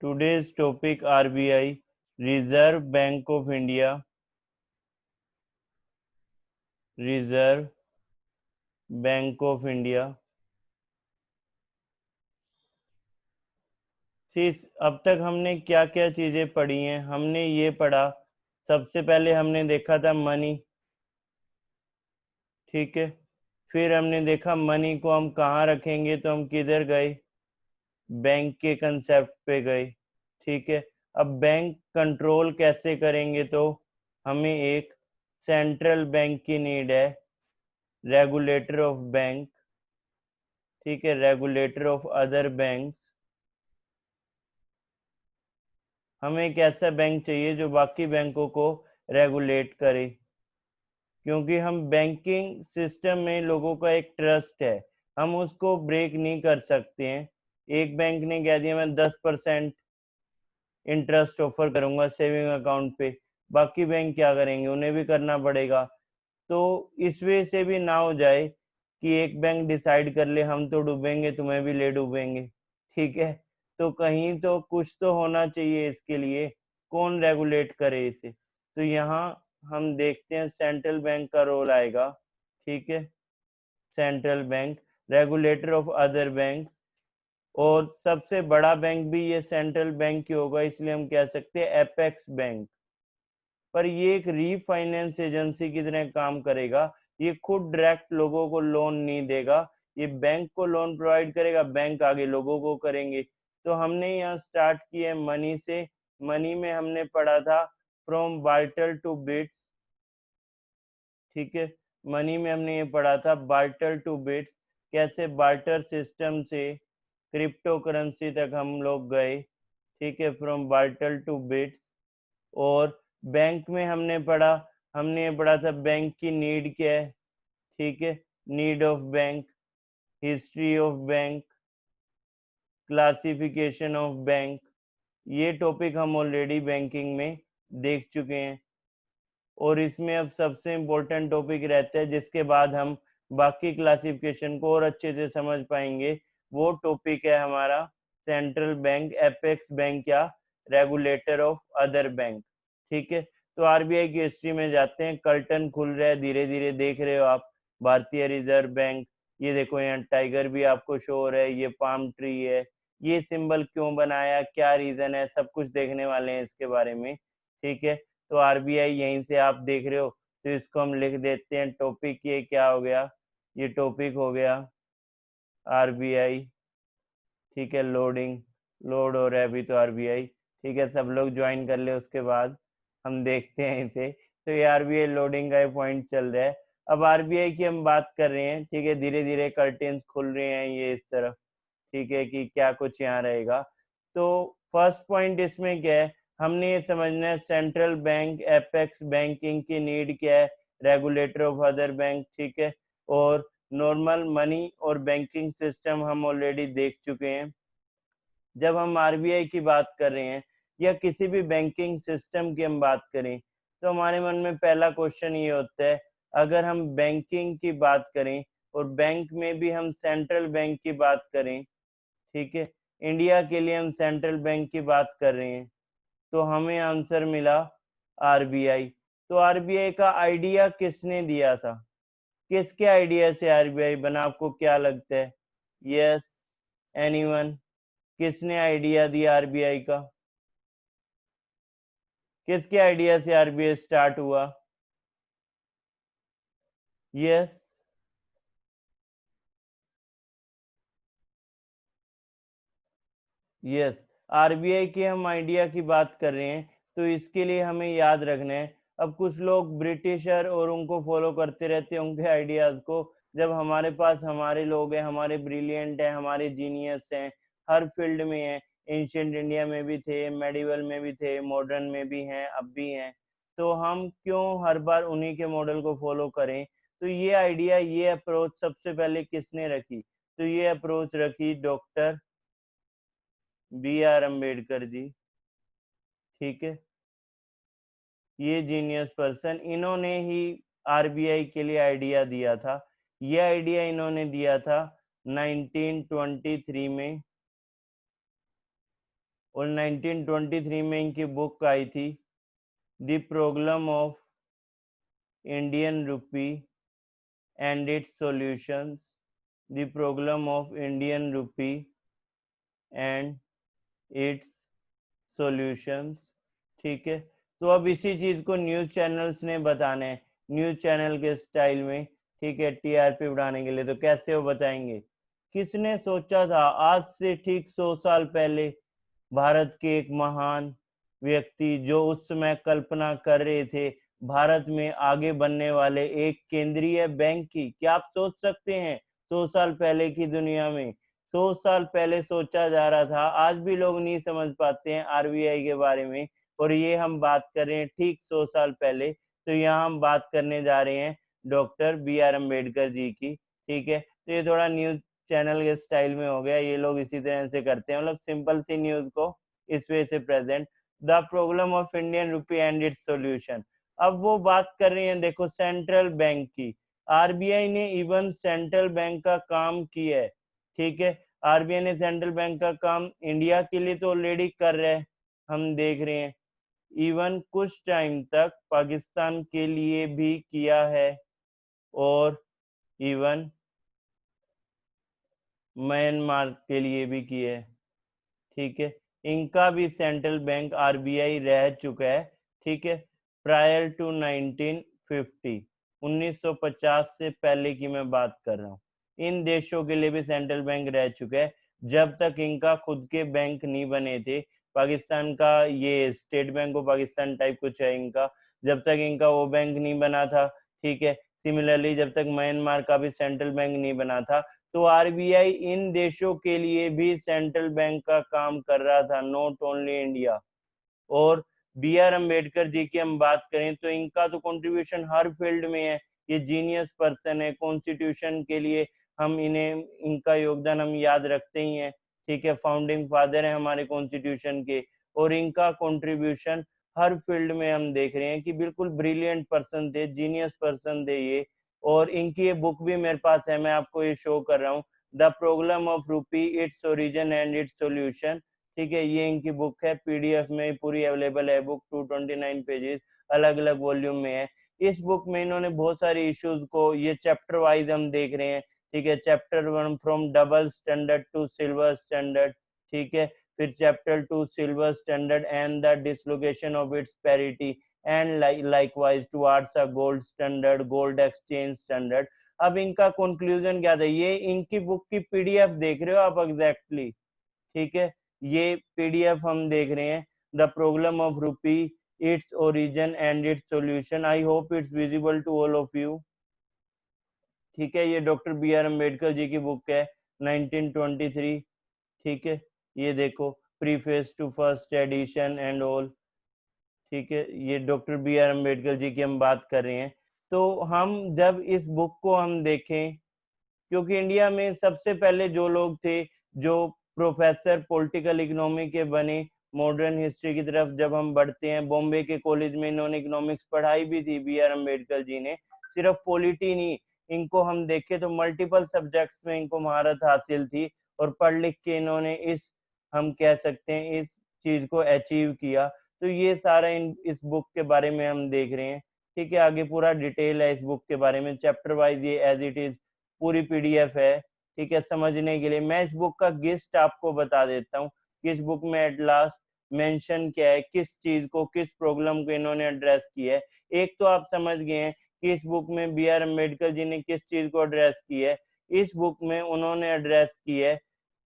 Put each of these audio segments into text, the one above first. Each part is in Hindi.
Today's topic RBI, Reserve Bank of India, Reserve Bank of India। अब तक हमने क्या क्या चीजें पढ़ी हैं? हमने ये पढ़ा, सबसे पहले हमने देखा था मनी, ठीक है। फिर हमने देखा मनी को हम कहाँ रखेंगे, तो हम किधर गए, बैंक के कंसेप्ट पे गए, ठीक है। अब बैंक कंट्रोल कैसे करेंगे, तो हमें एक सेंट्रल बैंक की नीड है, रेगुलेटर ऑफ बैंक, ठीक है, रेगुलेटर ऑफ अदर बैंक्स। हमें एक ऐसा बैंक चाहिए जो बाकी बैंकों को रेगुलेट करे, क्योंकि हम बैंकिंग सिस्टम में लोगों का एक ट्रस्ट है, हम उसको ब्रेक नहीं कर सकते हैं। एक बैंक ने कह दिया मैं 10% इंटरेस्ट ऑफर करूंगा सेविंग अकाउंट पे, बाकी बैंक क्या करेंगे, उन्हें भी करना पड़ेगा। तो इस वजह से भी ना हो जाए कि एक बैंक डिसाइड कर ले हम तो डूबेंगे तुम्हें भी ले डूबेंगे, ठीक है। तो कहीं तो कुछ तो होना चाहिए इसके लिए, कौन रेगुलेट करे इसे। तो यहाँ हम देखते हैं सेंट्रल बैंक का रोल आएगा, ठीक है। Central bank, regulator of other bank, और सबसे बड़ा बैंक भी ये सेंट्रल बैंक ही होगा, इसलिए हम कह सकते हैं एपेक्स बैंक। पर ये एक रीफाइनेंस एजेंसी की तरह काम करेगा, ये खुद डायरेक्ट लोगों को लोन नहीं देगा, ये बैंक को लोन प्रोवाइड करेगा, बैंक आगे लोगों को करेंगे। तो हमने यहाँ स्टार्ट किया मनी से। मनी में हमने पढ़ा था फ्रॉम बार्टर टू बिट्स, ठीक है। मनी में हमने ये पढ़ा था बार्टर टू बिट्स, कैसे बार्टर सिस्टम से क्रिप्टो करेंसी तक हम लोग गए, ठीक है, फ्रॉम बार्टर टू बिट्स। और बैंक में हमने ये पढ़ा था बैंक की नीड क्या है, ठीक है, need of bank, history of bank, classification of bank. ये टॉपिक हम ऑलरेडी बैंकिंग में देख चुके हैं, और इसमें अब सबसे इम्पोर्टेंट टॉपिक रहता है जिसके बाद हम बाकी क्लासिफिकेशन को और अच्छे से समझ पाएंगे, वो टॉपिक है हमारा सेंट्रल बैंक, एपेक्स बैंक या रेगुलेटर ऑफ अदर बैंक, ठीक है। तो आरबीआई की हिस्ट्री में जाते हैं। कर्टन खुल रहा है धीरे धीरे, देख रहे हो आप, भारतीय रिजर्व बैंक। ये देखो यहाँ टाइगर भी आपको शो हो रहा है, ये पाम ट्री है, ये सिंबल क्यों बनाया, क्या रीजन है, सब कुछ देखने वाले हैं इसके बारे में, ठीक है। तो आरबीआई यहीं से आप देख रहे हो, तो इसको हम लिख देते हैं टॉपिक। ये क्या हो गया, ये टॉपिक हो गया आरबीआई, ठीक है। लोड हो रहा है अभी तो आरबीआई, ठीक है, सब लोग ज्वाइन कर ले, उसके बाद हम देखते हैं इसे। तो ये आरबीआई लोडिंग का पॉइंट चल रहा है। अब आरबीआई की हम बात कर रहे हैं, ठीक है, धीरे धीरे कर्टेन्स खुल रहे हैं ये इस तरफ, ठीक है, कि क्या कुछ यहाँ रहेगा। तो फर्स्ट पॉइंट इसमें क्या है, हमने ये समझना है सेंट्रल बैंक, एपेक्स बैंकिंग की नीड क्या है, रेगुलेटर ऑफ अदर बैंक, ठीक है। और नॉर्मल मनी और बैंकिंग सिस्टम हम ऑलरेडी देख चुके हैं। जब हम आरबीआई की बात कर रहे हैं या किसी भी बैंकिंग सिस्टम की हम बात करें, तो हमारे मन में पहला क्वेश्चन ये होता है, अगर हम बैंकिंग की बात करें और बैंक में भी हम सेंट्रल बैंक की बात करें, ठीक है, इंडिया के लिए हम सेंट्रल बैंक की बात कर रहे हैं, तो हमें आंसर मिला आरबीआई। तो आरबीआई का आइडिया किसने दिया था, किसके आइडिया से आरबीआई बना, आपको क्या लगता है? Yes, anyone? किसने आइडिया दिया आरबीआई का, किसके आइडिया से आरबीआई स्टार्ट हुआ? यस, यस, आरबीआई के हम आइडिया की बात कर रहे हैं, तो इसके लिए हमें याद रखना है। अब कुछ लोग ब्रिटिशर और उनको फॉलो करते रहते हैं, उनके आइडियाज को, जब हमारे पास हमारे लोग हैं, हमारे ब्रिलियंट हैं, हमारे जीनियस हैं, हर फील्ड में हैं, एंशियंट इंडिया में भी थे, मेडिवल में भी थे, मॉडर्न में भी हैं, अब भी हैं, तो हम क्यों हर बार उन्हीं के मॉडल को फॉलो करें? तो ये आइडिया, ये अप्रोच सबसे पहले किसने रखी? तो ये अप्रोच रखी डॉक्टर बी आर अम्बेडकर जी, ठीक है। ये जीनियस पर्सन, इन्होंने ही आरबीआई के लिए आइडिया दिया था। ये आइडिया इन्होंने दिया था 1923 में, और 1923 में इनकी बुक आई थी the problem of Indian rupee and it's solutions, the problem of Indian rupee and it's solutions. ठीक है, तो अब इसी चीज को न्यूज चैनल्स ने बताना है न्यूज चैनल के स्टाइल में। ठीक है, टीआरपी बढ़ाने के लिए। तो कैसे वो बताएंगे? किसने सोचा था आज से ठीक 100 साल पहले भारत के एक महान व्यक्ति जो उस समय कल्पना कर रहे थे भारत में आगे बनने वाले एक केंद्रीय बैंक की? क्या आप सोच सकते हैं 100 साल पहले की दुनिया में? 100 साल पहले सोचा जा रहा था। आज भी लोग नहीं समझ पाते हैं आरबीआई के बारे में, और ये हम बात कर रहे हैं ठीक 100 साल पहले। तो यहाँ हम बात करने जा रहे हैं doctor B R Ambedkar ji की। ठीक है, तो ये थोड़ा न्यूज चैनल के स्टाइल में हो गया, ये लोग इसी तरह से करते हैं, मतलब सिंपल सी न्यूज को इस वे से present. The problem of Indian rupee and its solution. अब वो बात कर रही हैं, देखो, सेंट्रल बैंक की। आरबीआई ने इवन सेंट्रल बैंक का काम किया है। ठीक है, आरबीआई ने सेंट्रल बैंक का काम इंडिया के लिए तो ऑलरेडी कर रहे हैं, हम देख रहे हैं। इवन कुछ टाइम तक पाकिस्तान के लिए भी किया है, और इवन म्यांमार के लिए भी किया है। ठीक है, इनका भी सेंट्रल बैंक आरबीआई रह चुका है। ठीक है, प्रायर टू 1950, 1950 से पहले की मैं बात कर रहा हूँ। इन देशों के लिए भी सेंट्रल बैंक रह चुका है जब तक इनका खुद के बैंक नहीं बने थे। पाकिस्तान का ये state bank of Pakistan type कुछ है इनका, जब तक इनका वो बैंक नहीं बना था। ठीक है, सिमिलरली जब तक म्यांमार का भी सेंट्रल बैंक नहीं बना था। तो आरबीआई इन देशों के लिए भी सेंट्रल बैंक का काम कर रहा था, नॉट ओनली इंडिया। और बी आर अम्बेडकर जी की हम बात करें तो इनका तो कंट्रीब्यूशन हर फील्ड में है। ये जीनियस पर्सन है कॉन्स्टिट्यूशन के लिए। हम इन्हें, इनका योगदान हम याद रखते ही हैं। ठीक है, फाउंडिंग फादर है हमारे कॉन्स्टिट्यूशन के, और इनका कंट्रीब्यूशन हर फील्ड में हम देख रहे हैं कि बिल्कुल ब्रिलियंट पर्सन थे, जीनियस पर्सन थे ये। और इनकी ये बुक भी मेरे पास है, मैं आपको ये शो कर रहा हूँ, the problem of rupee, its origin and its solution. ठीक है, ये इनकी बुक है, पीडीएफ में पूरी अवेलेबल है बुक, 229 पेजेस अलग अलग वॉल्यूम में है। इस बुक में इन्होंने बहुत सारे इश्यूज को, ये चैप्टर वाइज हम देख रहे हैं। ठीक है, chapter 1 from double standard to silver standard. ठीक है, फिर chapter 2 silver standard and the dislocation of its parity एंड likewise towards a gold standard, gold exchange standard। अब इनका कंक्लूजन क्या था? ये इनकी बुक की पीडीएफ देख रहे हो आप एग्जैक्टली। ठीक है, ये पीडीएफ हम देख रहे हैं, the problem of rupee, its origin and its solution. I hope it's visible to all of you. ठीक है, ये doctor B R Ambedkar ji की बुक है, 1923। ठीक है, ये देखो, preface to first edition and all. ठीक है, ये doctor B R Ambedkar ji की हम बात कर रहे हैं। तो हम जब इस बुक को हम देखें, क्योंकि इंडिया में सबसे पहले जो लोग थे जो प्रोफेसर पॉलिटिकल इकोनॉमी के बने, मॉडर्न हिस्ट्री की तरफ जब हम बढ़ते हैं, बॉम्बे के कॉलेज में इन्होंने इकोनॉमिक्स पढ़ाई भी थी बी आर अम्बेडकर जी ने, सिर्फ पॉलिटी नहीं। इनको हम देखें तो मल्टीपल सब्जेक्ट्स में इनको महारत हासिल थी, और पढ़ लिख के इन्होंने इस, हम कह सकते हैं, इस चीज को अचीव किया। तो ये सारा इस बुक के बारे में हम देख रहे हैं। ठीक है, आगे पूरा डिटेल है इस बुक के बारे में, चैप्टर वाइज ये एज इट इज पूरी पीडीएफ है। ठीक है, समझने के लिए मैं इस बुक का गिस्ट आपको बता देता हूँ कि इस बुक में एट लास्ट मेंशन क्या है, किस चीज को, किस प्रॉब्लम को इन्होंने एड्रेस किया है। एक तो आप समझ गए हैं कि इस बुक में बी आर अम्बेडकर जी ने किस चीज को एड्रेस किया है। इस बुक में उन्होंने एड्रेस किया है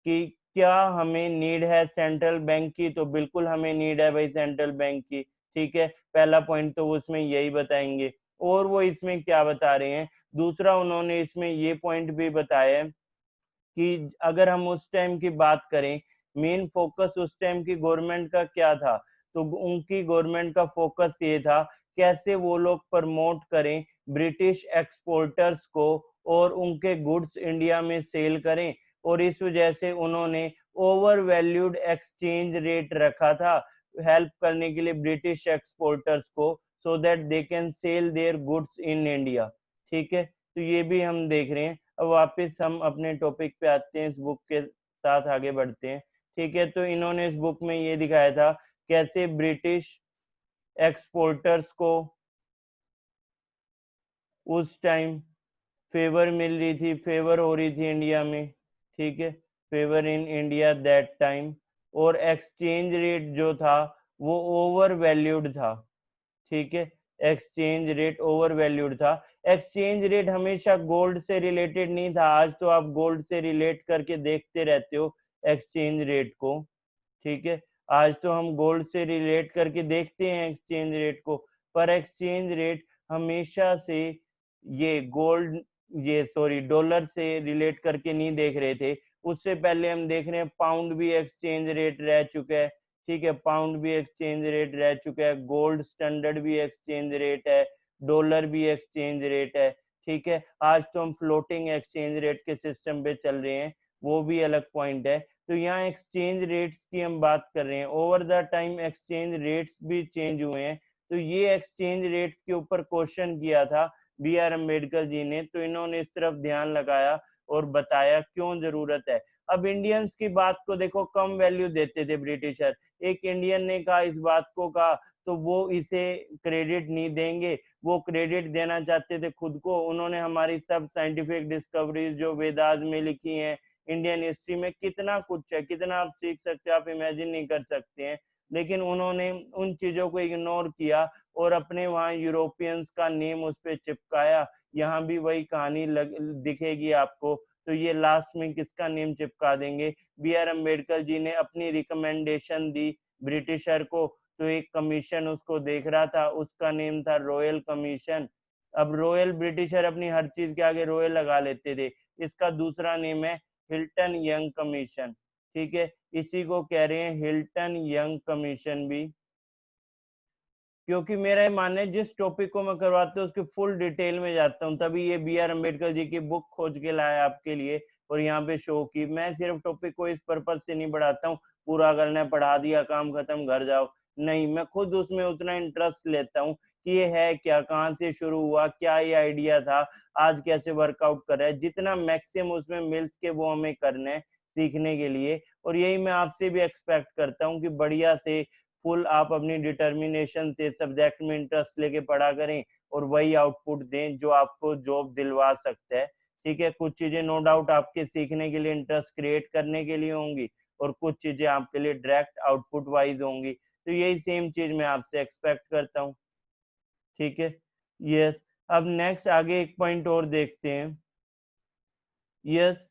कि क्या हमें नीड है सेंट्रल बैंक की? तो बिल्कुल हमें नीड है भाई सेंट्रल बैंक की। ठीक है, पहला पॉइंट तो उसमें यही बताएंगे। और वो इसमें क्या बता रहे हैं, दूसरा उन्होंने इसमें ये पॉइंट भी बताया है कि अगर हम उस टाइम की बात करें, मेन फोकस उस टाइम की गवर्नमेंट का क्या था? तो उनकी गवर्नमेंट का फोकस ये था कैसे वो लोग प्रमोट करें ब्रिटिश एक्सपोर्टर्स को और उनके गुड्स इंडिया में सेल करें। और इस वजह से उन्होंने ओवर वैल्यूड एक्सचेंज रेट रखा था, हेल्प करने के लिए ब्रिटिश एक्सपोर्टर्स को, so that they can sell their goods in India. ठीक है, तो ये भी हम देख रहे हैं। अब वापस हम अपने टॉपिक पे आते हैं, इस बुक के साथ आगे बढ़ते हैं। ठीक है। तो इन्होंने इस बुक में ये दिखाया था कैसे ब्रिटिश एक्सपोर्टर्स को उस टाइम फेवर मिल रही थी, फेवर हो रही थी इंडिया में, ठीक है, favour in India that time, और एक्सचेंज रेट जो था वो ओवर वैल्यूड था, ठीक है, एक्सचेंज रेट ओवर वैल्यूड था। एक्सचेंज रेट हमेशा गोल्ड से रिलेटेड नहीं था, आज तो आप गोल्ड से रिलेट करके देखते रहते हो एक्सचेंज रेट को, ठीक है, आज तो हम गोल्ड से रिलेट करके देखते हैं एक्सचेंज रेट को, पर एक्सचेंज रेट हमेशा से ये गोल्ड, ये सॉरी डॉलर से रिलेट करके नहीं देख रहे थे। उससे पहले हम देख रहे हैं पाउंड भी एक्सचेंज रेट रह चुका है, ठीक है, पाउंड भी एक्सचेंज रेट रह चुका है, गोल्ड स्टैंडर्ड भी एक्सचेंज रेट है, डॉलर भी एक्सचेंज रेट है, ठीक है। आज तो हम फ्लोटिंग एक्सचेंज रेट के सिस्टम पे चल रहे हैं, वो भी अलग पॉइंट है। तो यहाँ एक्सचेंज रेट्स की हम बात कर रहे हैं, over the time exchange rates भी चेंज हुए हैं। तो ये एक्सचेंज रेट्स के ऊपर क्वेश्चन किया था बी आर अम्बेडकर जी ने, तो इन्होंने इस तरफ ध्यान लगाया और बताया क्यों जरूरत है। अब इंडियंस की बात को देखो, कम वैल्यू देते थे ब्रिटिशर, एक इंडियन ने कहा इस बात को कहा तो वो इसे क्रेडिट नहीं देंगे, वो क्रेडिट देना चाहते थे खुद को। उन्होंने हमारी सब साइंटिफिक डिस्कवरीज जो वेदास में लिखी हैं, इंडियन हिस्ट्री में कितना कुछ है, कितना आप सीख सकते हो, आप इमेजिन नहीं कर सकते हैं, लेकिन उन्होंने उन चीजों को इग्नोर किया और अपने वहां यूरोपियंस का नेम उस पर चिपकाया। यहाँ भी वही कहानी दिखेगी आपको। तो ये लास्ट में किसका नेम चिपका देंगे, बी आर अम्बेडकर जी ने अपनी रिकमेंडेशन दी ब्रिटिशर को, तो एक कमीशन उसको देख रहा था, उसका नेम था रॉयल कमीशन। अब रॉयल, ब्रिटिशर अपनी हर चीज के आगे रॉयल लगा लेते थे, इसका दूसरा नेम है हिल्टन यंग कमीशन, ठीक है, इसी को कह रहे हैं हिल्टन यंग कमीशन भी। क्योंकि मेरा ये मानना है जिस टॉपिक को मैं करवाता हूँ उसके फुल डिटेल में जाता हूँ, तभी ये बी आर अम्बेडकर जी की बुक खोज के लाया आपके लिए और यहाँ पे शो की। मैं सिर्फ टॉपिक को इस पर्पज से नहीं बढ़ाता हूँ पूरा करना है, पढ़ा दिया काम खत्म घर जाओ, नहीं, मैं खुद उसमें उतना इंटरेस्ट लेता हूँ कि ये है क्या, कहाँ से शुरू हुआ, क्या ये आइडिया था, आज कैसे वर्कआउट कर रहा है, जितना मैक्सिमम उसमें मिल के वो हमें करना है सीखने के लिए। और यही मैं आपसे भी एक्सपेक्ट करता हूँ कि बढ़िया से फुल आप अपनी डिटर्मिनेशन से सब्जेक्ट में इंटरेस्ट लेके पढ़ा करें और वही आउटपुट दें जो आपको जॉब दिलवा सकता है, ठीक है। कुछ चीजें नो डाउट आपके सीखने के लिए इंटरेस्ट क्रिएट करने के लिए होंगी और कुछ चीजें आपके लिए डायरेक्ट आउटपुट वाइज होंगी, तो यही सेम चीज मैं आपसे एक्सपेक्ट करता हूँ, ठीक है। यस, अब नेक्स्ट आगे एक पॉइंट और देखते हैं। यस,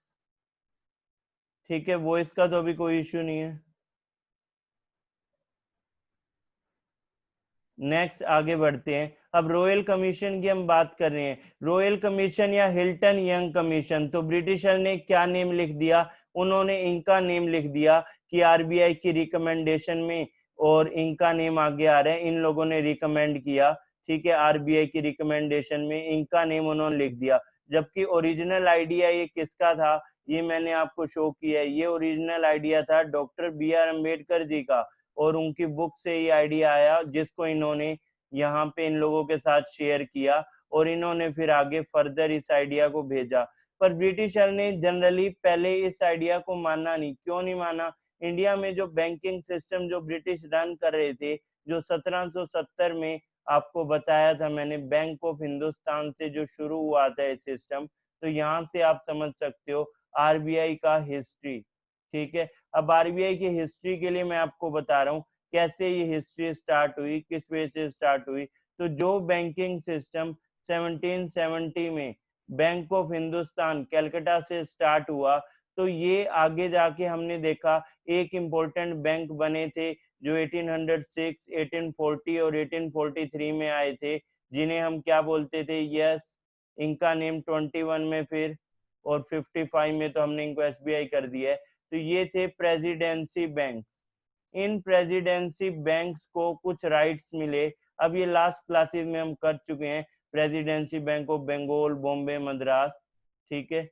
ठीक है, वॉइस का तो अभी कोई इश्यू नहीं है। नेक्स्ट आगे बढ़ते हैं। अब रॉयल कमीशन की हम बात कर रहे हैं, रॉयल कमीशन या हिल्टन यंग कमीशन, तो ब्रिटिशर ने क्या नेम लिख दिया, उन्होंने इनका नेम लिख दिया कि आरबीआई की रिकमेंडेशन में, और इनका नेम आगे आ रहा है, इन लोगों ने रिकमेंड किया, ठीक है, आरबीआई की रिकमेंडेशन में इनका नेम उन्होंने लिख दिया। जबकि ओरिजिनल आइडिया ये किसका था, ये मैंने आपको शो किया है, ये ओरिजिनल आइडिया था डॉक्टर बी आर अम्बेडकर जी का, और उनकी बुक से ये आइडिया आया जिसको इन्होंने यहाँ पे इन लोगों के साथ शेयर किया, और इन्होंने फिर आगे फर्दर इस आइडिया को भेजा। पर ब्रिटिशर ने जनरली पहले इस आइडिया को माना नहीं, क्यों नहीं माना, इंडिया में जो बैंकिंग सिस्टम जो ब्रिटिश रन कर रहे थे, जो 1770 में आपको बताया था मैंने, बैंक ऑफ हिंदुस्तान से जो शुरू हुआ था ये सिस्टम, तो यहाँ से आप समझ सकते हो आरबीआई का हिस्ट्री, ठीक है। अब आरबीआई की हिस्ट्री के लिए मैं आपको बता रहा हूँ कैसे ये हिस्ट्री स्टार्ट हुई, किस वजह से स्टार्ट हुई। तो जो बैंकिंग सिस्टम 1770 में बैंक ऑफ हिंदुस्तान कलकत्ता से स्टार्ट हुआ, तो ये आगे जाके हमने देखा एक इम्पोर्टेंट बैंक बने थे जो 1806, 1840 और 1843 में आए थे, जिन्हें हम क्या बोलते थे, यस, इनका नेम 21 में फिर, और 55 में तो हमने इनको एसबीआई कर दिया है। तो ये थे प्रेसिडेंसी बैंक्स। इन प्रेसिडेंसी बैंक्स को कुछ राइट्स मिले, अब ये लास्ट क्लासेस में हम कर चुके हैं, presidency bank of Bengal, Bombay, Madras, ठीक है।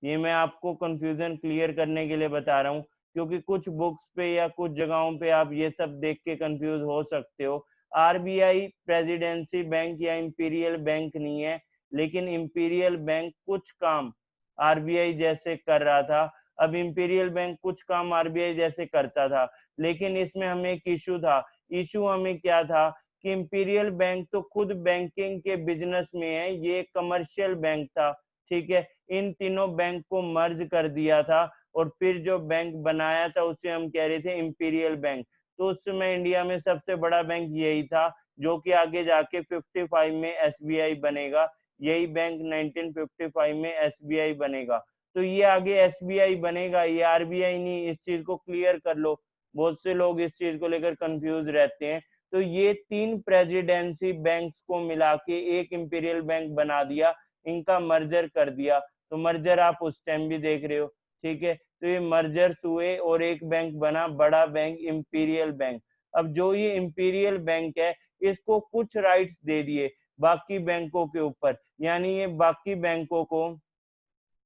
ये मैं आपको कंफ्यूजन क्लियर करने के लिए बता रहा हूँ, क्योंकि कुछ बुक्स पे या कुछ जगहों पे आप ये सब देख के कंफ्यूज हो सकते हो। आरबीआई प्रेसिडेंसी बैंक या इंपीरियल बैंक नहीं है, लेकिन इंपीरियल बैंक कुछ काम आरबीआई जैसे कर रहा था, अब इंपीरियल बैंक कुछ काम आरबीआई जैसे करता था, लेकिन इसमें हमें एक इशू था। इशू हमें क्या था कि इंपीरियल बैंक तो खुद बैंकिंग के बिजनेस में है, ये कमर्शियल बैंक था, ठीक है। इन तीनों बैंक को मर्ज कर दिया था और फिर जो बैंक बनाया था उसे हम कह रहे थे इंपीरियल बैंक। तो उस समय इंडिया में सबसे बड़ा बैंक यही था, जो कि आगे जाके 55 में एसबीआई बनेगा। यही बैंक 1955 में एसबीआई बनेगा। तो ये आगे एसबीआई बनेगा, ये आरबीआई नहीं, इस चीज को क्लियर कर लो। बहुत से लोग इस चीज को लेकर कंफ्यूज रहते हैं। तो ये तीन प्रेसिडेंसी बैंक्स को मिला के एक इंपीरियल बैंक बना दिया, इनका मर्जर कर दिया। तो मर्जर आप उस टाइम भी देख रहे हो, ठीक है। तो ये मर्जर हुए और एक बैंक बना बड़ा बैंक, इंपीरियल बैंक। अब जो ये इंपीरियल बैंक है, इसको कुछ राइट्स दे दिए बाकी बैंकों के ऊपर, यानी ये बाकी बैंकों को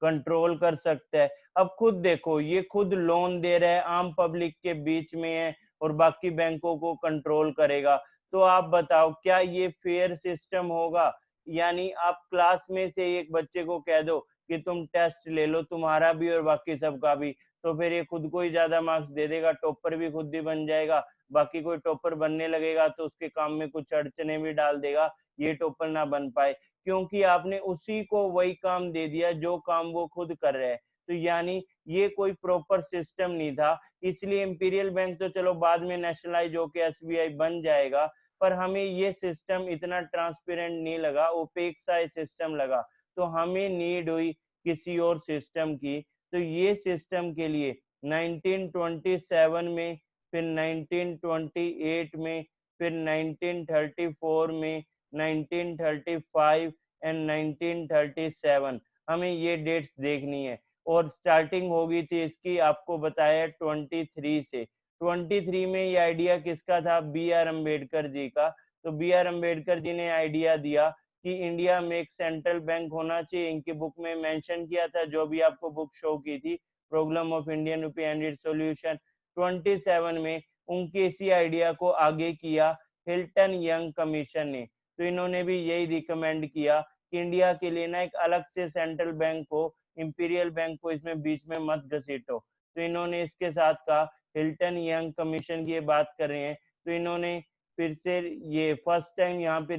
कंट्रोल कर सकता है। अब खुद देखो, ये खुद लोन दे रहा है, आम पब्लिक के बीच में है और बाकी बैंकों को कंट्रोल करेगा। तो आप बताओ क्या ये फेयर सिस्टम होगा? यानी आप क्लास में से एक बच्चे को कह दो कि तुम टेस्ट ले लो, तुम्हारा भी और बाकी सबका भी, तो फिर ये खुद को ही ज्यादा मार्क्स दे देगा, टॉपर भी खुद ही बन जाएगा। बाकी कोई टॉपर बनने लगेगा तो उसके काम में कुछ अड़चने भी डाल देगा, ये टॉपर ना बन पाए, क्योंकि आपने उसी को वही काम दे दिया जो काम वो खुद कर रहे हैं। तो यानी ये कोई प्रॉपर सिस्टम नहीं था। इसलिए इंपीरियल बैंक तो चलो बाद में नेशनलाइज होकर एसबीआई बन जाएगा, पर हमें ये सिस्टम इतना ट्रांसपेरेंट नहीं लगा, ओपेक सा सिस्टम लगा। तो हमें नीड हुई किसी और सिस्टम की। तो ये सिस्टम के लिए 1927 में, फिर 1928 में, फिर 1934 में, 1935 एंड 1937, हमें ये डेट्स देखनी है। और स्टार्टिंग होगी थी इसकी, आपको बताया 23 से। 23 में ये आइडिया किसका था? बी आर अम्बेडकर जी का। तो बी आर अम्बेडकर जी ने आइडिया दिया कि इंडिया में एक सेंट्रल बैंक होना चाहिए। इनकी बुक में मेंशन किया था, जो भी आपको बुक शो की थी, problem of Indian rupee and its solution. 27 में उनके इसी आइडिया को आगे किया हिल्टन यंग कमीशन ने। तो इन्होंने भी यही रिकमेंड किया कि इंडिया के लिए ना एक अलग से सेंट्रल बैंक हो, इंपीरियल बैंक को इसमें बीच में मत घसीटो। तो इन्होंने इसके साथ कहा, हिल्टन यंग कमीशन की ये बात कर रहे हैं। तो इन्होंने फिर से ये फर्स्ट टाइम यहाँ पे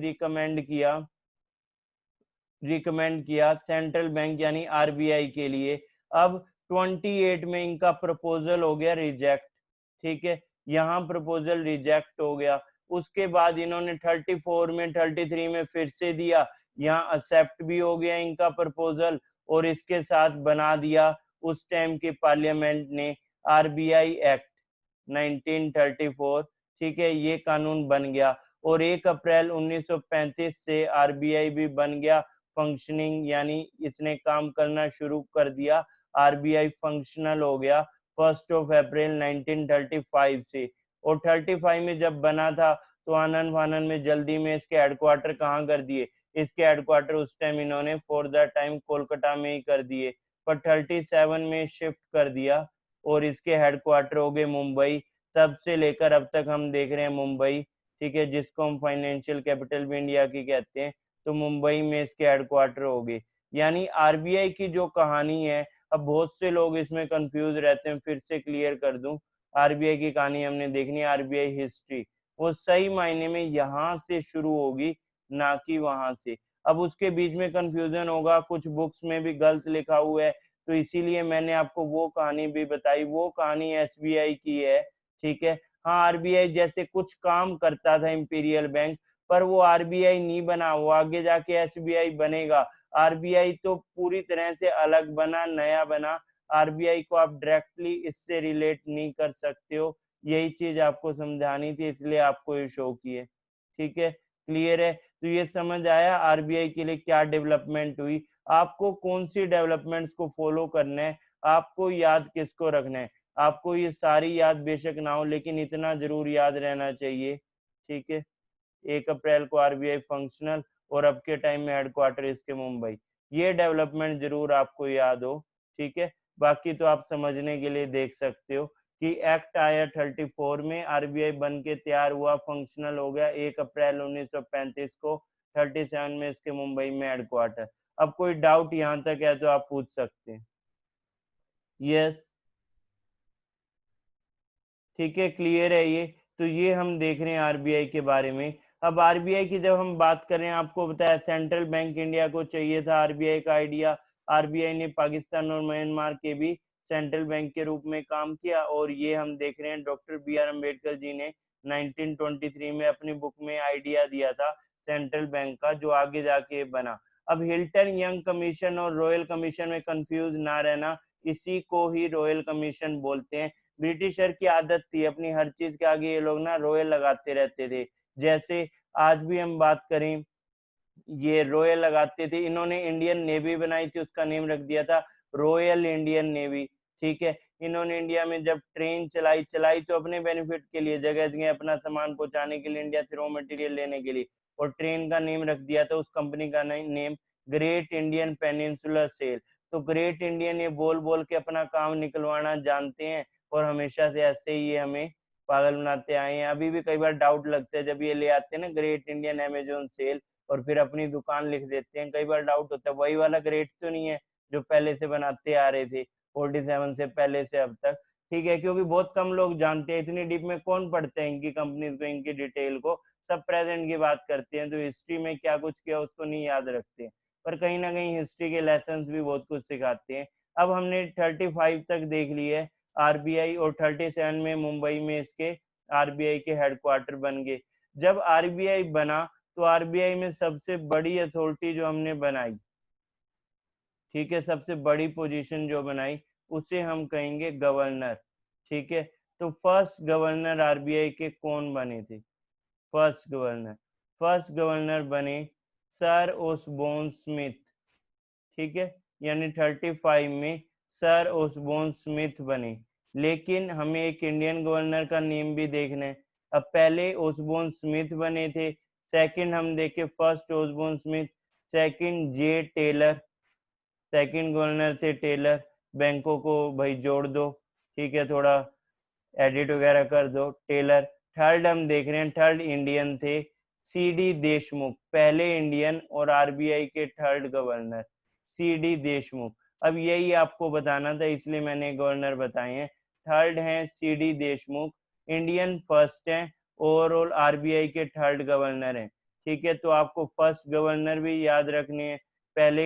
रिकमेंड किया सेंट्रल बैंक यानी आरबीआई के लिए। अब 28 में इनका प्रपोजल हो गया रिजेक्ट, ठीक है, यहाँ प्रपोजल रिजेक्ट हो गया। उसके बाद इन्होंने 34 में 33 में फिर से दिया, यहाँ एक्सेप्ट भी हो गया इनका प्रपोजल, और इसके साथ बना दिया उस टाइम के पार्लियामेंट ने आरबीआई एक्ट 1934, ठीक है, ये कानून बन गया। और 1 अप्रैल 1935 से आरबीआई भी बन गया फंक्शनिंग, यानी इसने काम करना शुरू कर दिया, आरबीआई फंक्शनल हो गया 1 अप्रैल 1935 से। और 35 में जब बना था तो आनंद फानन में जल्दी में इसके हेडक्वार्टर कहाँ कर दिए? इसके हेडक्वार्टर उस टाइम इन्होंने फॉर द टाइम कोलकाता में ही कर दिए, पर 37 में शिफ्ट कर दिया और इसके हेडक्वार्टर हो गए मुंबई। तब से लेकर अब तक हम देख रहे हैं मुंबई, ठीक है, जिसको हम फाइनेंशियल कैपिटल भी इंडिया की कहते हैं। तो मुंबई में इसके हेडक्वार्टर हो गए। यानी आरबीआई की जो कहानी है, अब बहुत से लोग इसमें कंफ्यूज रहते हैं, फिर से क्लियर कर दूं। आरबीआई की कहानी हमने देखनी है, आरबीआई हिस्ट्री, वो सही मायने में यहाँ से शुरू होगी, ना कि वहां से। अब उसके बीच में कंफ्यूजन होगा, कुछ बुक्स में भी गलत लिखा हुआ है, तो इसीलिए मैंने आपको वो कहानी भी बताई। वो कहानी एसबीआई की है, ठीक है। हाँ, आरबीआई जैसे कुछ काम करता था इंपीरियल बैंक, पर वो आरबीआई नहीं बना, वो आगे जाके एसबीआई बनेगा। आरबीआई तो पूरी तरह से अलग बना, नया बना। आरबीआई को आप डायरेक्टली इससे रिलेट नहीं कर सकते हो, यही चीज आपको समझानी थी, इसलिए आपको ये शो किए, ठीक है। क्लियर है? तो ये समझ आया आरबीआई के लिए क्या डेवलपमेंट हुई। आपको कौन सी डेवलपमेंट्स को फॉलो करना है, आपको याद किसको रखना है। आपको ये सारी याद बेशक ना हो, लेकिन इतना जरूर याद रहना चाहिए, ठीक है। 1 अप्रैल को आरबीआई फंक्शनल और अब के टाइम में हेडक्वार्टर इसके मुंबई, ये डेवलपमेंट जरूर आपको याद हो, ठीक है। बाकी तो आप समझने के लिए देख सकते हो कि एक्ट आया 34 में, आरबीआई बन के तैयार हुआ, फंक्शनल हो गया 1 अप्रैल 1935 को, 37 में इसके मुंबई में हेडक्वार्टर। अब कोई डाउट यहाँ तक है तो आप पूछ सकते हैं। यस, ठीक है, क्लियर है ये। तो ये हम देख रहे हैं आरबीआई के बारे में। अब आरबीआई की जब हम बात करें, आपको बताया सेंट्रल बैंक इंडिया को चाहिए था आरबीआई का आइडिया। आरबीआई ने पाकिस्तान और म्यांमार के भी सेंट्रल बैंक के रूप में काम किया, और ये हम देख रहे हैं डॉक्टर बी आर अम्बेडकर जी ने 1923 में अपनी बुक में आइडिया दिया था सेंट्रल बैंक का, जो आगे जाके बना। अब हिल्टन यंग कमीशन और रॉयल कमीशन में कंफ्यूज ना रहना, इसी को ही रॉयल कमीशन बोलते हैं। ब्रिटिशर की आदत थी अपनी हर चीज के आगे ये लोग ना रॉयल लगाते रहते थे। जैसे आज भी हम बात करें, ये रॉयल लगाते थे। इन्होंने इंडियन नेवी बनाई थी, उसका नेम रख दिया था रॉयल इंडियन नेवी। ठीक है, इन्होंने इंडिया में जब ट्रेन चलाई चलाई तो अपने बेनिफिट के लिए, जगह जगह अपना सामान पहुंचाने के लिए, इंडिया से रॉ मटेरियल लेने के लिए, और ट्रेन का नेम रख दिया था उस कंपनी का name great Indian peninsular sale. तो ग्रेट इंडियन ये बोल बोल के अपना काम निकलवाना जानते हैं, और हमेशा से ऐसे ही ये हमें पागल बनाते आए हैं। अभी भी कई बार डाउट लगता है जब ये ले आते हैं ना ग्रेट इंडियन अमेजोन सेल, और फिर अपनी दुकान लिख देते हैं, कई बार डाउट होता है वही वाला ग्रेट तो नहीं है जो पहले से बनाते आ रहे थे 47 से पहले से अब तक। ठीक है, क्योंकि बहुत कम लोग जानते हैं, इतनी डीप में कौन पढ़ते हैं इनकी कंपनीज को, इनकी डिटेल को। सब प्रेजेंट की बात करते हैं, तो हिस्ट्री में क्या कुछ किया उसको नहीं याद रखते, पर कहीं ना कहीं हिस्ट्री के लेसन भी बहुत कुछ सिखाते हैं। अब हमने 35 तक देख ली है आरबीआई, और 37 में मुंबई में इसके आरबीआई के हेडक्वार्टर बन गए। जब आरबीआई बना तो आरबीआई में सबसे बड़ी अथॉरिटी जो हमने बनाई, ठीक है, सबसे बड़ी पोजीशन जो बनाई उसे हम कहेंगे गवर्नर। ठीक है, तो फर्स्ट गवर्नर आरबीआई के कौन बने थे? फर्स्ट गवर्नर बने सर ओसबोर्न स्मिथ। ठीक है, यानी 35 में सर ओसबोर्न स्मिथ बने। लेकिन हमें एक इंडियन गवर्नर का नेम भी देखना है। अब पहले ओसबोर्न स्मिथ बने थे, सेकंड हम देखे फर्स्ट ओसबोर्न स्मिथ, सेकंड जे टेलर, सेकंड गवर्नर थे टेलर। बैंकों को भाई जोड़ दो, ठीक है, थोड़ा एडिट वगैरह कर दो, टेलर। थर्ड हम देख रहे हैं, थर्ड इंडियन थे सी डी देशमुख, पहले इंडियन और आरबीआई के third governor C D Deshmukh. अब यही आपको बताना था, इसलिए मैंने गवर्नर बताए हैं। थर्ड हैं C D Deshmukh, Indian first हैं, ओवरऑल आरबीआई के थर्ड गवर्नर हैं। ठीक है, तो आपको फर्स्ट गवर्नर भी याद रखने हैं। पहले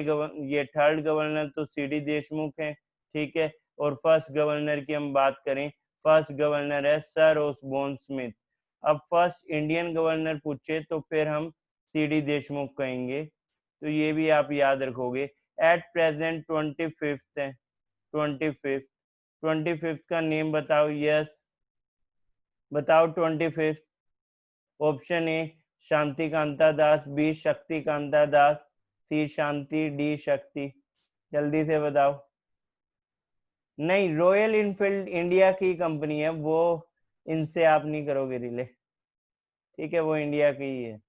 ये थर्ड गवर्नर तो सी डी देशमुख हैं। ठीक है, और फर्स्ट गवर्नर की हम बात करें, फर्स्ट गवर्नर है सर ओसबोर्न स्मिथ। अब फर्स्ट इंडियन गवर्नर पूछे तो फिर हम सी डी देशमुख कहेंगे, तो ये भी आप याद रखोगे। एट प्रेजेंट 25th है, 25th का नेम बताओ। यस, बताओ 25th। Option A Shanti Kanta Das, B Shakti Kanta Das, C Shanti, D शक्ति। जल्दी से बताओ। नहीं, रॉयल इनफील्ड इंडिया की कंपनी है वो, इनसे आप नहीं करोगे रिले। ठीक है, वो इंडिया की ही है।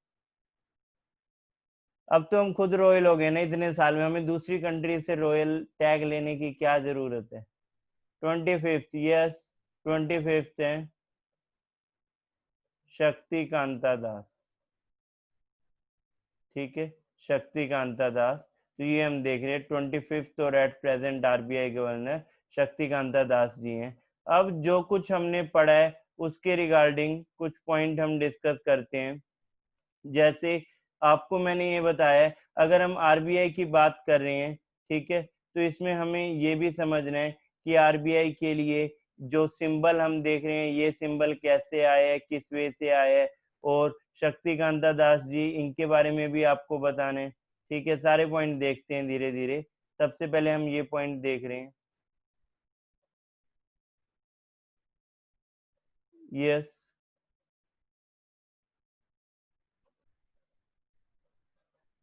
अब तो हम खुद रॉयल हो गए ना इतने साल में, हमें दूसरी कंट्री से रॉयल टैग लेने की क्या जरूरत है। 25th, यस, 25th है शक्ति कांता दास। ठीक है, शक्ति कांता दास। तो ये हम देख रहे हैं 25th और एट प्रेजेंट आरबीआई गवर्नर शक्ति कांता दास जी हैं। अब जो कुछ हमने पढ़ा है उसके रिगार्डिंग कुछ पॉइंट हम डिस्कस करते हैं। जैसे आपको मैंने ये बताया है, अगर हम आरबीआई की बात कर रहे हैं, ठीक है, तो इसमें हमें ये भी समझना है कि आरबीआई के लिए जो सिंबल हम देख रहे हैं, ये सिंबल कैसे आया है, किस वे से आया है, और शक्तिकांता दास जी, इनके बारे में भी आपको बताना है। ठीक है, सारे पॉइंट देखते हैं धीरे धीरे। सबसे पहले हम ये पॉइंट देख रहे हैं। यस,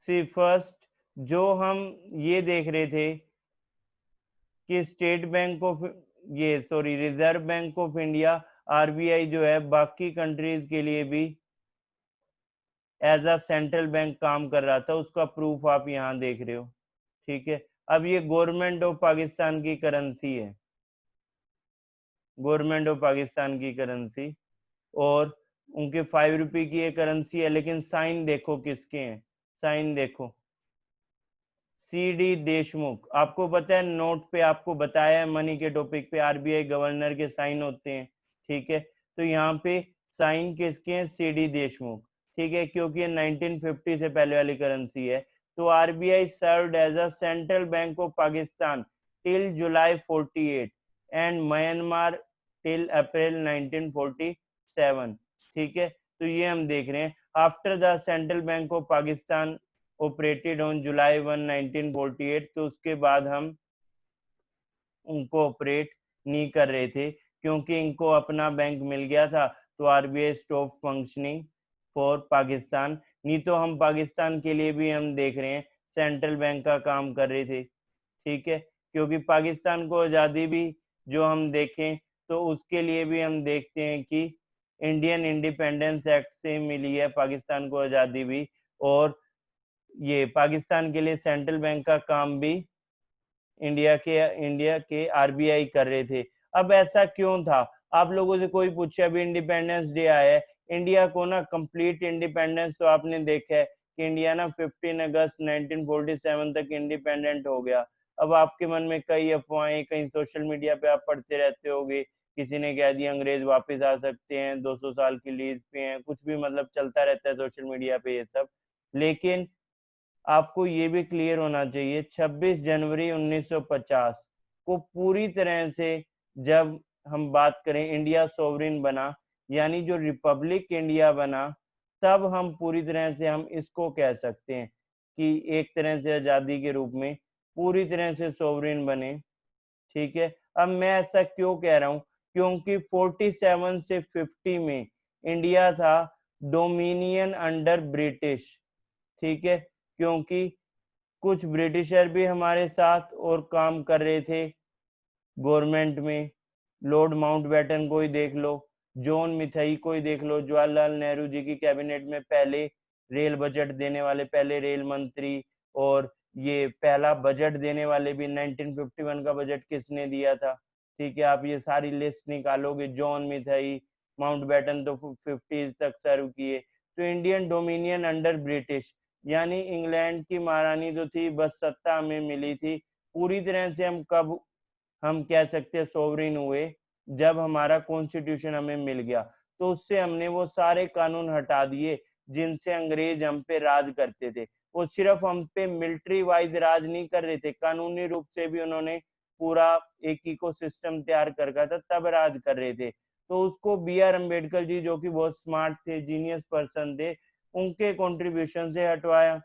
सी फर्स्ट जो हम ये देख रहे थे कि स्टेट बैंक ऑफ, ये sorry, reserve bank of India, RBI जो है बाकी कंट्रीज के लिए भी एज अ सेंट्रल बैंक काम कर रहा था, उसका प्रूफ आप यहाँ देख रहे हो। ठीक है, अब ये गवर्नमेंट ऑफ पाकिस्तान की करेंसी है, गवर्नमेंट ऑफ पाकिस्तान की करेंसी, और उनके 5 रुपए की ये करेंसी है, लेकिन साइन देखो किसके हैं, साइन देखो, CD देशमुख, आपको पता है नोट पे आपको बताया है मनी के टॉपिक पे आरबीआई गवर्नर के साइन होते हैं, ठीक है। तो यहाँ पे साइन किसके हैं? CD देशमुख, ठीक है, क्योंकि ये 1950 से पहले वाली करेंसी है। तो RBI served as a central bank of Pakistan till July 48 and Myanmar till April 1947, ठीक है। तो ये हम देख रहे हैं after the central bank of Pakistan operated on July 1 1948, तो उसके बाद हम उनको ऑपरेट नहीं कर रहे थे क्योंकि इनको अपना बैंक मिल गया था। तो RBI stop functioning for Pakistan, नहीं तो हम पाकिस्तान के लिए भी हम देख रहे हैं सेंट्रल बैंक का काम कर रहे थे, ठीक है। क्योंकि पाकिस्तान को आज़ादी भी जो हम देखें तो उसके लिए भी हम देखते हैं कि इंडियन इंडिपेंडेंस एक्ट से मिली है पाकिस्तान को आज़ादी भी, और ये पाकिस्तान के लिए सेंट्रल बैंक का काम भी इंडिया के आरबीआई कर रहे थे। अब ऐसा क्यों था? आप लोगों से कोई पूछे, अभी इंडिपेंडेंस डे आया है, इंडिया को ना कंप्लीट इंडिपेंडेंस, तो आपने देखा है कि इंडिया ना 15 अगस्त 1947 तक इंडिपेंडेंट हो गया। अब आपके मन में कई अफवाहें, कहीं सोशल मीडिया पे आप पढ़ते रहते होगे, किसी ने कह दिया अंग्रेज वापस आ सकते हैं, 200 साल की लीज पे हैं, कुछ भी मतलब चलता रहता है सोशल मीडिया पे ये सब। लेकिन आपको ये भी क्लियर होना चाहिए 26 जनवरी 1950 को पूरी तरह से, जब हम बात करें इंडिया सोवरिन बना, यानी जो रिपब्लिक इंडिया बना, तब हम पूरी तरह से हम इसको कह सकते हैं कि एक तरह से आज़ादी के रूप में पूरी तरह से सोवरिन बने, ठीक है। अब मैं ऐसा क्यों कह रहा हूँ? क्योंकि 47 से 50 में इंडिया था डोमिनियन अंडर ब्रिटिश, ठीक है, क्योंकि कुछ ब्रिटिशर भी हमारे साथ और काम कर रहे थे गवर्नमेंट में। लॉर्ड माउंटबेटन को ही देख लो, जॉन मिथाई को ही देख लो, जवाहरलाल नेहरू जी की कैबिनेट में पहले रेल बजट देने वाले पहले रेल मंत्री, और ये पहला बजट देने वाले भी 1951 का बजट किसने दिया था, ठीक है। आप ये सारी लिस्ट निकालोगे, जॉन मिथाई, माउंटबेटन तो 50 तक सर्व किए। तो इंडियन डोमिनियन अंडर ब्रिटिश, यानी इंग्लैंड की महारानी जो थी बस सत्ता हमें मिली थी। पूरी तरह से हम कब हम कह सकते हैं सोवरिन हुए? जब हमारा कॉन्स्टिट्यूशन हमें मिल गया। तो उससे हमने वो सारे कानून हटा दिए जिनसे अंग्रेज हम पे राज करते थे। वो सिर्फ हम पे मिलिट्री वाइज राज नहीं कर रहे थे, कानूनी रूप से भी उन्होंने पूरा एक इकोसिस्टम तैयार कर रखा था, तब राज कर रहे थे। तो उसको बी आर अम्बेडकर जी, जो कि बहुत स्मार्ट थे, जीनियस पर्सन थे, उनके कंट्रीब्यूशन से हटवाया।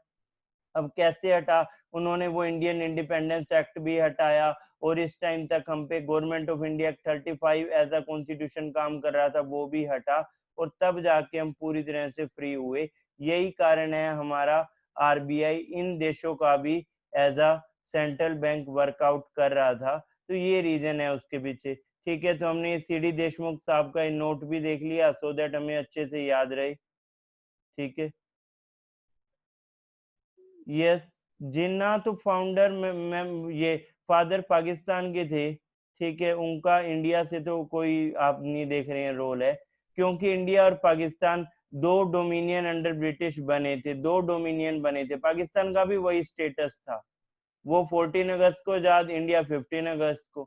अब कैसे हटा? उन्होंने वो इंडियन इंडिपेंडेंस एक्ट भी हटाया, और इस टाइम तक हम पे government of India 35 as a constitution काम कर रहा था, वो भी हटा, और तब जाके हम पूरी तरह से फ्री हुए। यही कारण है हमारा आरबीआई इन देशों का भी as a central bank work out कर रहा था। तो ये रीजन है उसके पीछे, ठीक है। तो हमने CD देशमुख साहब का नोट भी देख लिया सो दैट हमें अच्छे से याद रहे, ठीक है। यस, जिन्ना तो फाउंडर में ये फादर पाकिस्तान के थे, ठीक है। उनका इंडिया से तो कोई आप नहीं देख रहे हैं रोल है, क्योंकि इंडिया और पाकिस्तान दो डोमिनियन अंडर ब्रिटिश बने थे, दो डोमिनियन बने थे। पाकिस्तान का भी वही स्टेटस था, वो 14 अगस्त को आजाद, इंडिया 15 अगस्त को।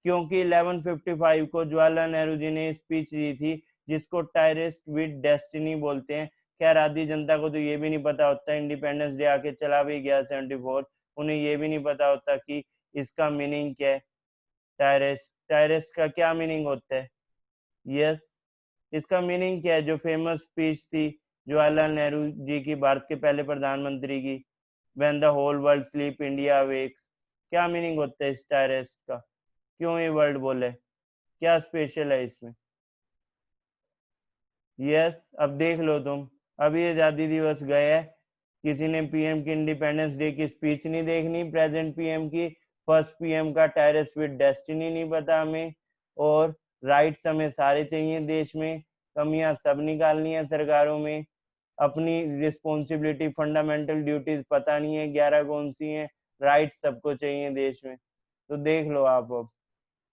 क्योंकि 1155 को जवाहरलाल नेहरू जी ने स्पीच दी थी, जिसको टायरेस्ट विद डेस्टिनी बोलते हैं। खैर आधी जनता को तो ये भी नहीं पता होता, इंडिपेंडेंस डे आके चला भी गया 74, उन्हें ये भी नहीं पता होता कि इसका मीनिंग क्या है। टायरेस्ट टायरेस्ट का क्या मीनिंग होता है? यस, इसका मीनिंग क्या है? जो फेमस स्पीच थी जवाहरलाल नेहरू जी की, भारत के पहले प्रधानमंत्री की, when the whole world sleep India wakes, क्या मीनिंग होता है इस टायरेस्ट का? क्यों ये वर्ड बोले? क्या स्पेशल है इसमें? यस, अब देख लो तुम, अभी आजादी दिवस गए है, किसी ने पीएम की इंडिपेंडेंस डे की स्पीच नहीं देखनी, प्रेजेंट पीएम की, फर्स्ट पीएम का टायरस विद डेस्टिनी नहीं पता हमें, और राइट्स हमें सारे चाहिए देश में, कमियां सब निकालनी है सरकारों में, अपनी रिस्पॉन्सिबिलिटी फंडामेंटल ड्यूटीज पता नहीं है 11 कौन सी हैं, राइट सबको चाहिए देश में। तो देख लो आप, अब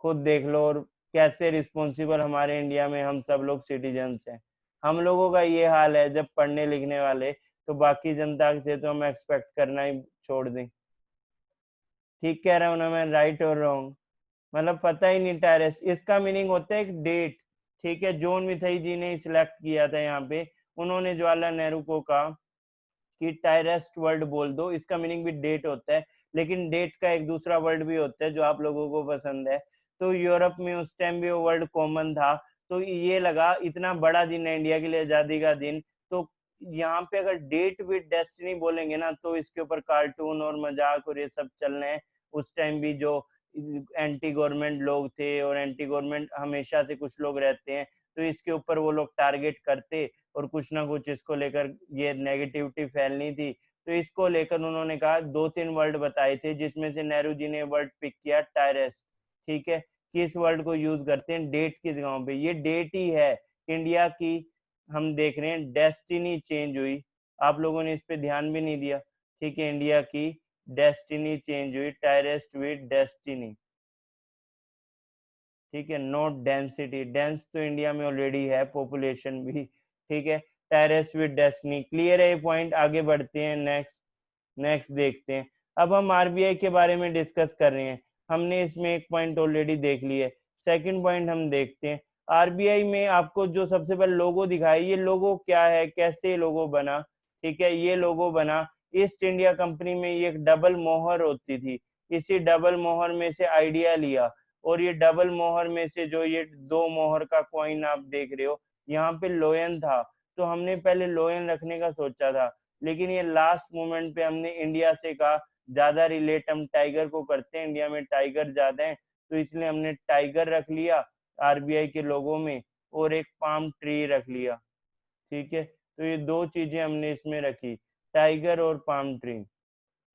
खुद देख लो, और कैसे रिस्पॉन्सिबल हमारे इंडिया में हम सब लोग सिटीजन्स हैं। हम लोगों का ये हाल है जब पढ़ने लिखने वाले, तो बाकी जनता से तो हम एक्सपेक्ट करना ही छोड़ दें। ठीक कह रहा हूँ ना मैं, राइट और रॉन्ग? मतलब पता ही नहीं टायरस, इसका मीनिंग होता है एक डेट। ठीक है, जॉन मिथाई जी ने सिलेक्ट किया था यहाँ पे, उन्होंने जवाहरलाल नेहरू को कहा कि टायरेस्ट वर्ड बोल दो, इसका मीनिंग भी डेट होता है। लेकिन डेट का एक दूसरा वर्ड भी होता है जो आप लोगों को पसंद है। तो यूरोप में उस टाइम भी वो वर्ड कॉमन था। तो ये लगा इतना बड़ा दिन है इंडिया के लिए, आजादी का दिन, तो यहाँ पे अगर डेट विद डेस्टिनी बोलेंगे ना, तो इसके ऊपर कार्टून और मजाक और ये सब चल रहे हैं। उस टाइम भी जो एंटी गवर्नमेंट लोग थे, और एंटी गवर्नमेंट हमेशा से कुछ लोग रहते हैं, तो इसके ऊपर वो लोग टारगेट करते और कुछ ना कुछ इसको लेकर ये नेगेटिविटी फैलनी थी। तो इसको लेकर उन्होंने कहा, 2-3 वर्ड बताए थे, जिसमें से नेहरू जी ने वर्ड पिक किया टायरेस्ट। ठीक है, कि इस वर्ड को यूज करते हैं डेट किस गांव पे, ये डेट ही है इंडिया की। हम देख रहे हैं डेस्टिनी चेंज हुई, आप लोगों ने इस पे ध्यान भी नहीं दिया। ठीक है, इंडिया की डेस्टिनी चेंज हुई, टायरेस्ट विद डेस्टिनी। ठीक है, नोट डेंसिटी, डेंस तो इंडिया में ऑलरेडी है, पॉपुलेशन भी। ठीक है, टेरेस विद डेस्टिनी, क्लियर है ये पॉइंट। आगे बढ़ते हैं, नेक्स्ट नेक्स्ट देखते हैं। अब हम आरबीआई के बारे में डिस्कस कर रहे हैं, हमने इसमें एक पॉइंट ऑलरेडी देख लिया है। सेकंड पॉइंट हम देखते हैं, आरबीआई में आपको जो सबसे पहले लोगो दिखाई, ये लोगो क्या है, कैसे लोगो बना? ठीक है, ये लोगो बना, ईस्ट इंडिया कंपनी में ये एक डबल मोहर होती थी, इसी डबल मोहर में से आइडिया लिया, और ये डबल मोहर में से जो ये 2 मोहर का कॉइन आप देख रहे हो, यहाँ पे लोयन था, तो हमने पहले लोयन रखने का सोचा था, लेकिन ये लास्ट मोमेंट पे हमने इंडिया से कहा ज्यादा रिलेट हम टाइगर को करते हैं, इंडिया में टाइगर ज्यादा है, तो इसलिए हमने टाइगर रख लिया आरबीआई के लोगों में, और एक पाम ट्री रख लिया। ठीक है, तो ये 2 चीजें हमने इसमें रखी, टाइगर और पाम ट्री।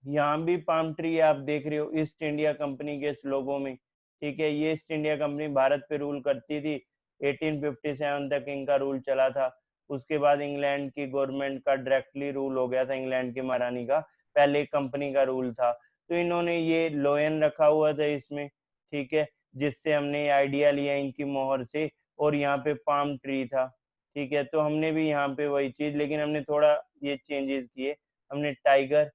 यहाँ भी पाम ट्री आप देख रहे हो ईस्ट इंडिया कंपनी के इस लोगो में। ठीक है, ये ईस्ट इंडिया कंपनी भारत पे रूल करती थी, 1857 तक इनका रूल चला था। उसके बाद इंग्लैंड की गवर्नमेंट का डायरेक्टली रूल हो गया था, इंग्लैंड की महारानी का, पहले कंपनी का रूल था। तो इन्होंने ये लोयन रखा हुआ था इसमें। ठीक है, जिससे हमने आइडिया लिया इनकी मोहर से, और यहाँ पे पाम ट्री था। ठीक है, तो हमने भी यहाँ पे वही चीज, लेकिन हमने थोड़ा ये चेंजेस किए, हमने टाइगर,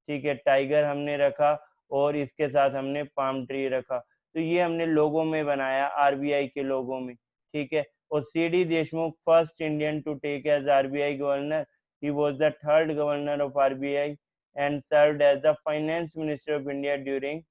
ठीक है, टाइगर हमने रखा, और इसके साथ हमने पाम ट्री रखा। तो ये हमने लोगों में बनाया, आरबीआई के लोगों में। ठीक है, और C D Deshmukh first Indian to take as RBI governor, he was the third governor of RBI and served as the finance minister of India during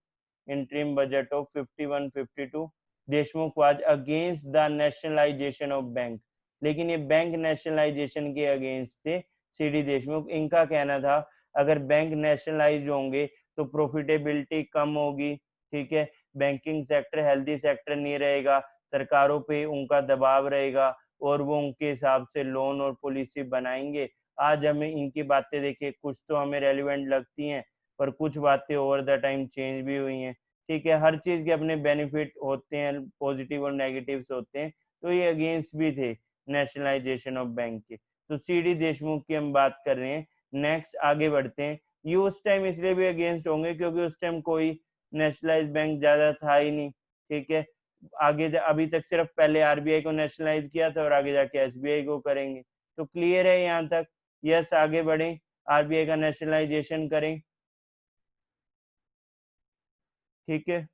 interim budget of 51-52। Deshmukh was against the nationalisation of bank, लेकिन ये बैंक नेशनलाइजेशन के अगेंस्ट थे सीडी देशमुख। इनका कहना था अगर बैंक नेशनलाइज होंगे तो प्रॉफिटेबिलिटी कम होगी। ठीक है, बैंकिंग सेक्टर हेल्दी सेक्टर नहीं रहेगा, सरकारों पे उनका दबाव रहेगा, और वो उनके हिसाब से लोन और पॉलिसी बनाएंगे। आज हमें इनकी बातें देखिए, कुछ तो हमें रेलिवेंट लगती हैं, पर कुछ बातें ओवर द टाइम चेंज भी हुई हैं। ठीक है, हर चीज के अपने बेनिफिट होते हैं, पॉजिटिव और नेगेटिव्स होते हैं, तो ये अगेंस्ट भी थे नेशनलाइजेशन ऑफ बैंक के। तो सीडी देशमुख की हम बात कर रहे हैं। नेक्स्ट आगे बढ़ते हैं, ये उस टाइम इसलिए भी अगेंस्ट होंगे क्योंकि उस टाइम कोई नेशनलाइज बैंक ज्यादा था ही नहीं। ठीक है, आगे अभी तक सिर्फ पहले आरबीआई को नेशनलाइज किया था, और आगे जाके एसबीआई को करेंगे। तो क्लियर है यहाँ तक? यस, आगे बढ़े, आरबीआई का नेशनलाइजेशन करें। ठीक है,